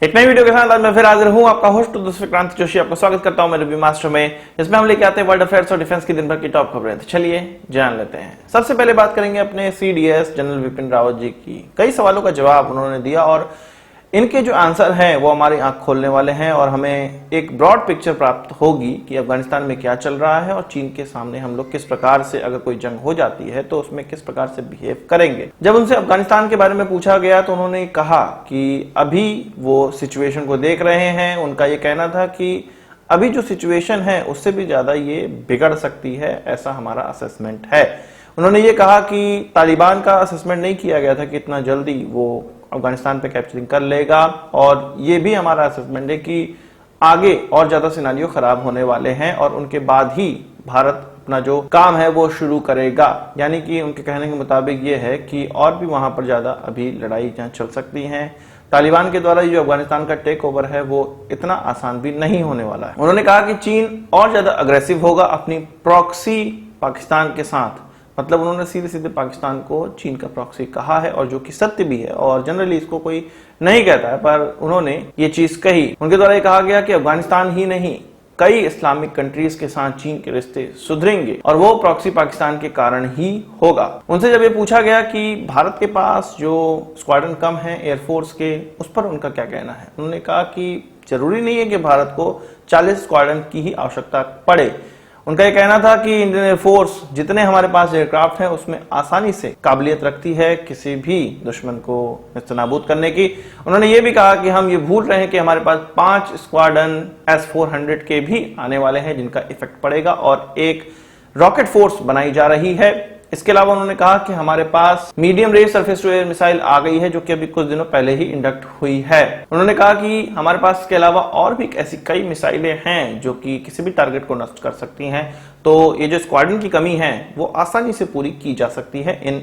एक नई वीडियो के साथ आज मैं फिर हाजिर हूं, आपका होस्ट दोस्त क्रांति जोशी। आपका स्वागत करता हूं मेरे रिव्यू मास्टर में, जिसमें हम लेके आते हैं वर्ल्ड अफेयर्स और डिफेंस की दिन भर की टॉप खबरें। तो चलिए जान लेते हैं। सबसे पहले बात करेंगे अपने सीडीएस जनरल विपिन रावत जी की। कई सवालों का जवाब उन्होंने दिया और इनके जो आंसर हैं वो हमारी आंख खोलने वाले हैं और हमें एक ब्रॉड पिक्चर प्राप्त होगी कि अफगानिस्तान में क्या चल रहा है और चीन के सामने हम लोग किस प्रकार से, अगर कोई जंग हो जाती है तो उसमें किस प्रकार से बिहेव करेंगे। जब उनसे अफगानिस्तान के बारे में पूछा गया तो उन्होंने कहा कि अभी वो सिचुएशन को देख रहे हैं। उनका ये कहना था कि अभी जो सिचुएशन है उससे भी ज्यादा ये बिगड़ सकती है, ऐसा हमारा असेसमेंट है। उन्होंने ये कहा कि तालिबान का असेसमेंट नहीं किया गया था कि इतना जल्दी वो अफगानिस्तान पे कैप्चरिंग कर लेगा, और ये भी हमारा असेसमेंट है कि आगे और ज्यादा सिनारियो खराब होने वाले हैं और उनके बाद ही भारत अपना जो काम है वो शुरू करेगा। यानी कि उनके कहने के मुताबिक ये है कि और भी वहां पर ज्यादा अभी लड़ाई चल सकती है। तालिबान के द्वारा जो अफगानिस्तान का टेक ओवर है वो इतना आसान भी नहीं होने वाला है। उन्होंने कहा कि चीन और ज्यादा अग्रेसिव होगा अपनी प्रॉक्सी पाकिस्तान के साथ। मतलब उन्होंने सीधे सीधे पाकिस्तान को चीन का प्रॉक्सी कहा है, और जो कि सत्य भी है और जनरली इसको कोई नहीं कहता है, पर उन्होंने ये चीज कही। उनके द्वारा ये कहा गया कि अफगानिस्तान ही नहीं, कई इस्लामिक कंट्रीज के साथ चीन के रिश्ते सुधरेंगे और वो प्रॉक्सी पाकिस्तान के कारण ही होगा। उनसे जब ये पूछा गया कि भारत के पास जो स्क्वाड्रन कम है एयरफोर्स के, उस पर उनका क्या कहना है, उन्होंने कहा कि जरूरी नहीं है कि भारत को 40 स्क्वाड्रन की ही आवश्यकता पड़े। उनका ये कहना था कि इंडियन एयरफोर्स जितने हमारे पास एयरक्राफ्ट हैं उसमें आसानी से काबिलियत रखती है किसी भी दुश्मन को नेस्तनाबूद करने की। उन्होंने ये भी कहा कि हम ये भूल रहे हैं कि हमारे पास 5 स्क्वाड्रन S-400 के भी आने वाले हैं जिनका इफेक्ट पड़ेगा, और एक रॉकेट फोर्स बनाई जा रही है। इसके अलावा उन्होंने कहा कि हमारे पास medium range surface to air missile आ गई है जो कि अभी कुछ दिनों पहले ही इंडक्ट हुई है। उन्होंने कहा कि हमारे पास इसके अलावा और भी ऐसी कई मिसाइलें हैं जो कि किसी भी टारगेट को नष्ट कर सकती हैं। तो ये जो स्क्वाड्रन की कमी है वो आसानी से पूरी की जा सकती है इन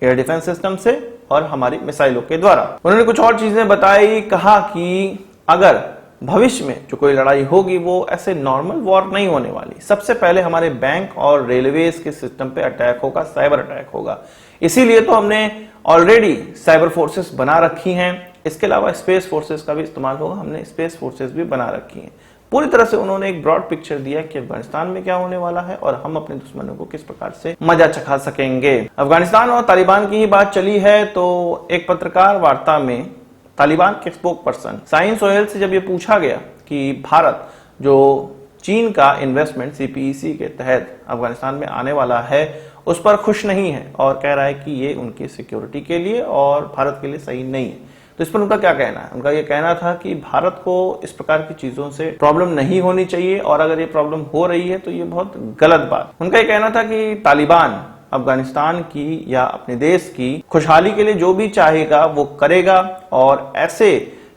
एयर डिफेंस सिस्टम से और हमारी मिसाइलों के द्वारा। उन्होंने कुछ और चीजें बताई, कहा कि अगर भविष्य में जो कोई लड़ाई होगी वो ऐसे नॉर्मल वॉर नहीं होने वाली। सबसे पहले हमारे बैंक और रेलवेज के सिस्टम पे अटैक होगा, साइबर अटैक होगा। इसीलिए तो हमने ऑलरेडी साइबर फोर्सेस बना रखी हैं। इसके अलावा स्पेस फोर्सेस का भी इस्तेमाल होगा, हमने स्पेस फोर्सेस भी बना रखी हैं। पूरी तरह से उन्होंने एक ब्रॉड पिक्चर दिया कि अफगानिस्तान में क्या होने वाला है और हम अपने दुश्मनों को किस प्रकार से मजा चखा सकेंगे। अफगानिस्तान और तालिबान की ही बात चली है तो एक पत्रकार वार्ता में तालिबान के स्पोक पर्सन साइन सोहेल से जब ये पूछा गया कि भारत जो चीन का इन्वेस्टमेंट CPEC के तहत अफगानिस्तान में आने वाला है उस पर खुश नहीं है और कह रहा है कि ये उनकी सिक्योरिटी के लिए और भारत के लिए सही नहीं है, तो इस पर उनका क्या कहना है। उनका ये कहना था कि भारत को इस प्रकार की चीजों से प्रॉब्लम नहीं होनी चाहिए और अगर ये प्रॉब्लम हो रही है तो ये बहुत गलत बात। उनका ये कहना था कि तालिबान अफगानिस्तान की या अपने देश की खुशहाली के लिए जो भी चाहेगा वो करेगा और ऐसे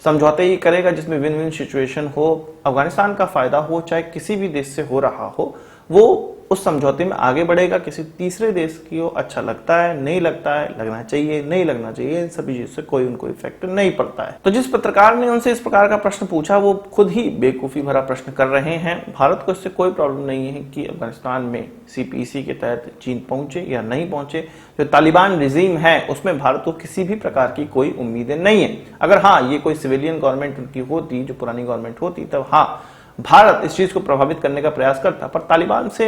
समझौते ही करेगा जिसमें विन विन सिचुएशन हो, अफगानिस्तान का फायदा हो, चाहे किसी भी देश से हो रहा हो, वो उस समझौते में आगे बढ़ेगा। किसी तीसरे देश को अच्छा लगता है, नहीं लगता है, लगना चाहिए, नहीं लगना चाहिए, इन सभी चीजों से कोई उनको इफेक्ट नहीं पड़ता है। तो जिस पत्रकार ने उनसे इस प्रकार का प्रश्न पूछा वो खुद ही बेवकूफी भरा प्रश्न कर रहे हैं। भारत को इससे कोई प्रॉब्लम नहीं है कि अफगानिस्तान में CPEC के तहत चीन पहुंचे या नहीं पहुंचे। जो तालिबान रिजीम है उसमें भारत को किसी भी प्रकार की कोई उम्मीदें नहीं है। अगर हाँ ये कोई सिविलियन गवर्नमेंट उनकी होती, जो पुरानी गवर्नमेंट होती, तब हाँ भारत इस चीज को प्रभावित करने का प्रयास करता, पर तालिबान से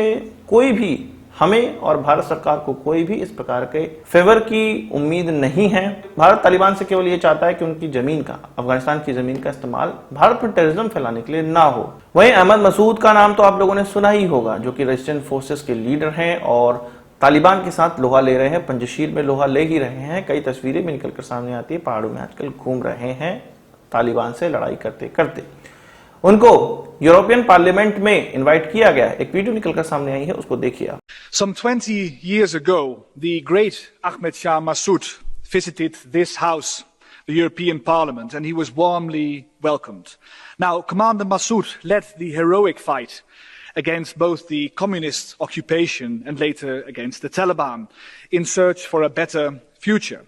कोई भी, हमें और भारत सरकार को कोई भी इस प्रकार के फेवर की उम्मीद नहीं है। भारत तालिबान से केवल ये चाहता है कि उनकी जमीन का, अफगानिस्तान की जमीन का इस्तेमाल भारत पर टेररिज्म फैलाने के लिए ना हो। वहीं अहमद मसूद का नाम तो आप लोगों ने सुना ही होगा, जो कि रेजिस्टेंट फोर्सेस के लीडर हैं और तालिबान के साथ लोहा ले रहे हैं, पंजशीर में लोहा ले ही रहे हैं। कई तस्वीरें भी निकलकर सामने आती है, पहाड़ों में आजकल घूम रहे हैं तालिबान से लड़ाई करते करते। उनको यूरोपियन पार्लियामेंट में इनवाइट किया गया। एक वीडियो निकलकर सामने आई है, उसको देखिए आप। Some 20 years ago, the great Ahmed Shah Massoud visited this house, the European Parliament, and he was warmly welcomed. Now, Commander Massoud led the heroic fight against both the communist occupation and later against the Taliban in search for a better future.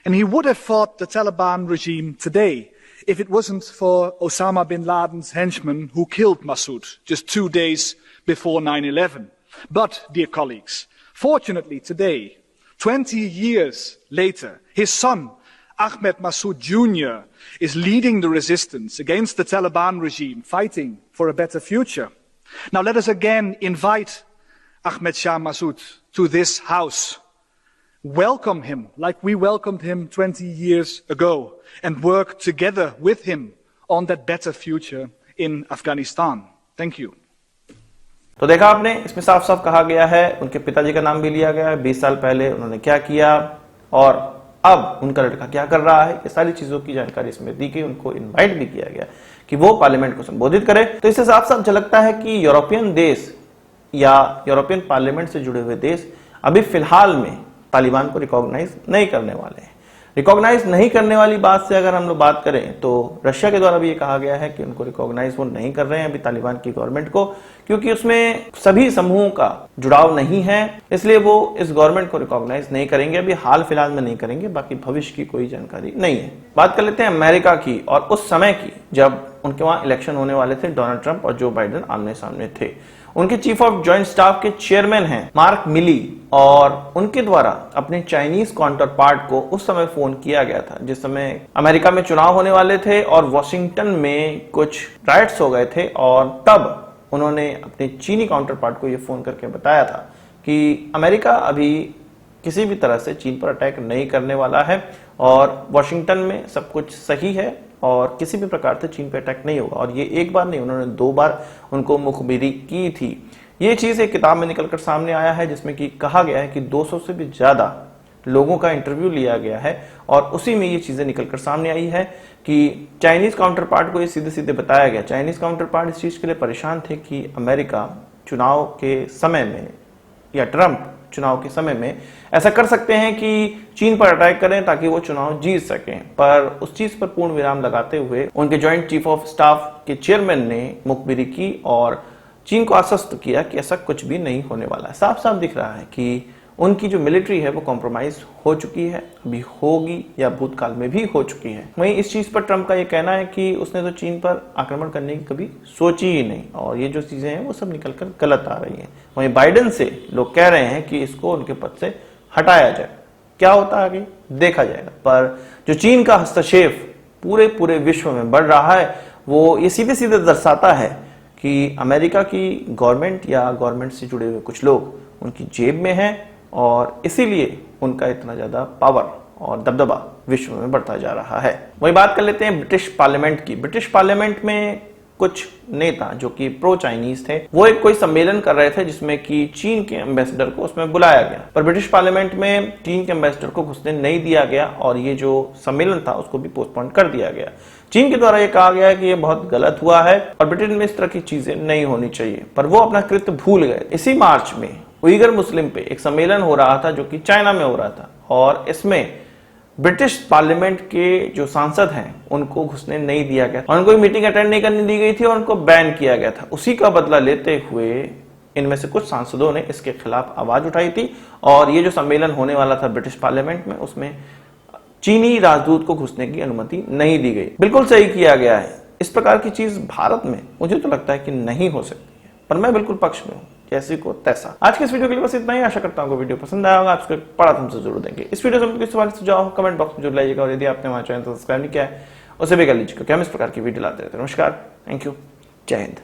And he would have fought the Taliban regime today if it wasn't for Osama bin Laden's henchmen who killed Massoud just 2 days before 9/11. But, dear colleagues, fortunately today, 20 years later, his son, Ahmed Massoud Jr. is leading the resistance against the Taliban regime, fighting for a better future. Now let us again invite Ahmed Shah Massoud to this house. Welcome him like we welcomed him 20 years ago and work together with him on that better future in Afghanistan. Thank you. तो देखा आपने, इसमें साफ साफ कहा गया है, उनके पिताजी का नाम भी लिया गया है, 20 साल पहले उन्होंने क्या किया और अब उनका लड़का क्या कर रहा है, ये सारी चीजों की जानकारी इसमें दी गई। उनको इनवाइट भी किया गया कि वो पार्लियामेंट को संबोधित करे। तो इससे साफ साफ झलकता है कि यूरोपियन देश या यूरोपियन पार्लियामेंट से जुड़े हुए देश अभी फिलहाल में तालिबान को रिकॉग्नाइज नहीं करने वाले हैं। रिकॉग्नाइज नहीं करने वाली बात से अगर हम लोग बात करें तो रशिया के द्वारा भी ये कहा गया है कि उनको रिकॉग्नाइज वो नहीं कर रहे हैं अभी तालिबान की गवर्नमेंट को, क्योंकि उसमें सभी समूहों का जुड़ाव नहीं है, इसलिए वो इस गवर्नमेंट को रिकॉग्नाइज नहीं करेंगे, अभी हाल फिलहाल में नहीं करेंगे, बाकी भविष्य की कोई जानकारी नहीं है। बात कर लेते हैं अमेरिका की और उस समय की जब उनके वहां इलेक्शन होने वाले थे। डोनाल्ड ट्रंप और जो बाइडेन आमने सामने थे। उनके चीफ ऑफ जॉइंट स्टाफ के चेयरमैन हैं मार्क मिली और उनके द्वारा अपने चाइनीज काउंटर पार्ट को उस समय फोन किया गया था जिस समय अमेरिका में चुनाव होने वाले थे और वॉशिंगटन में कुछ राइट्स हो गए थे, और तब उन्होंने अपने चीनी काउंटर पार्ट को यह फोन करके बताया था कि अमेरिका अभी किसी भी तरह से चीन पर अटैक नहीं करने वाला है और वॉशिंगटन में सब कुछ सही है और किसी भी प्रकार से चीन पे अटैक नहीं होगा। और ये एक बार नहीं, उन्होंने 2 बार उनको मुखबिरी की थी। ये चीज एक किताब में निकलकर सामने आया है जिसमें कि कहा गया है कि 200 से भी ज्यादा लोगों का इंटरव्यू लिया गया है और उसी में ये चीजें निकलकर सामने आई है कि चाइनीज काउंटर पार्ट को ये सीधे सीधे बताया गया। चाइनीज काउंटर पार्ट इस चीज के लिए परेशान थे कि अमेरिका चुनाव के समय में या ट्रंप चुनाव के समय में ऐसा कर सकते हैं कि चीन पर अटैक करें ताकि वो चुनाव जीत सकें, पर उस चीज पर पूर्ण विराम लगाते हुए उनके जॉइंट चीफ ऑफ स्टाफ के चेयरमैन ने मुखबिरी की और चीन को आश्वस्त किया कि ऐसा कुछ भी नहीं होने वाला है। साफ साफ दिख रहा है कि उनकी जो मिलिट्री है वो कॉम्प्रोमाइज हो चुकी है, अभी होगी या भूतकाल में भी हो चुकी है। वहीं इस चीज पर ट्रंप का ये कहना है कि उसने तो चीन पर आक्रमण करने की कभी सोची ही नहीं और ये जो चीजें हैं वो सब निकलकर गलत आ रही हैं। वहीं बाइडेन से लोग कह रहे हैं कि इसको उनके पद से हटाया जाए, क्या होता है आगे देखा जाएगा। पर जो चीन का हस्तक्षेप पूरे विश्व में बढ़ रहा है वो ये सीधे सीधे दर्शाता है कि अमेरिका की गवर्नमेंट या गवर्नमेंट से जुड़े हुए कुछ लोग उनकी जेब में हैं और इसीलिए उनका इतना ज्यादा पावर और दबदबा विश्व में बढ़ता जा रहा है। वही बात कर लेते हैं ब्रिटिश पार्लियामेंट की। ब्रिटिश पार्लियामेंट में कुछ नेता जो कि प्रो चाइनीज थे वो एक कोई सम्मेलन कर रहे थे जिसमें कि चीन के एम्बेसडर को उसमें बुलाया गया, पर ब्रिटिश पार्लियामेंट में चीन के एम्बेसडर को घुसने नहीं दिया गया और ये जो सम्मेलन था उसको भी पोस्टपोन कर दिया गया। चीन के द्वारा ये कहा गया है कि ये बहुत गलत हुआ है और ब्रिटेन में इस तरह की चीजें नहीं होनी चाहिए, पर वो अपना कृत्य भूल गए। इसी मार्च में उइगर मुस्लिम पे एक सम्मेलन हो रहा था जो कि चाइना में हो रहा था और इसमें ब्रिटिश पार्लियामेंट के जो सांसद हैं उनको घुसने नहीं दिया गया और उनको मीटिंग अटेंड नहीं करने दी गई थी और उनको बैन किया गया था। उसी का बदला लेते हुए इनमें से कुछ सांसदों ने इसके खिलाफ आवाज उठाई थी और ये जो सम्मेलन होने वाला था ब्रिटिश पार्लियामेंट में उसमें चीनी राजदूत को घुसने की अनुमति नहीं दी गई। बिल्कुल सही किया गया है। इस प्रकार की चीज भारत में मुझे तो लगता है कि नहीं हो सकती है, पर मैं बिल्कुल पक्ष में हूं, जैसे को तैसा। आज के इस वीडियो के लिए बस इतना ही। आशा करता हूं वीडियो पसंद आया होगा, आपको एक बड़ा तुमसे जरूर देंगे। इस वीडियो से मुझे सवाल सुझाव कमेंट बॉक्स में जरूर लाइएगा और यदि आपने हमारा चैनल सब्सक्राइब नहीं किया है उसे भी कर लीजिए क्योंकि हम इस प्रकार की वीडियो लाते रहते हैं। नमस्कार, थैंक यू, जय हिंद।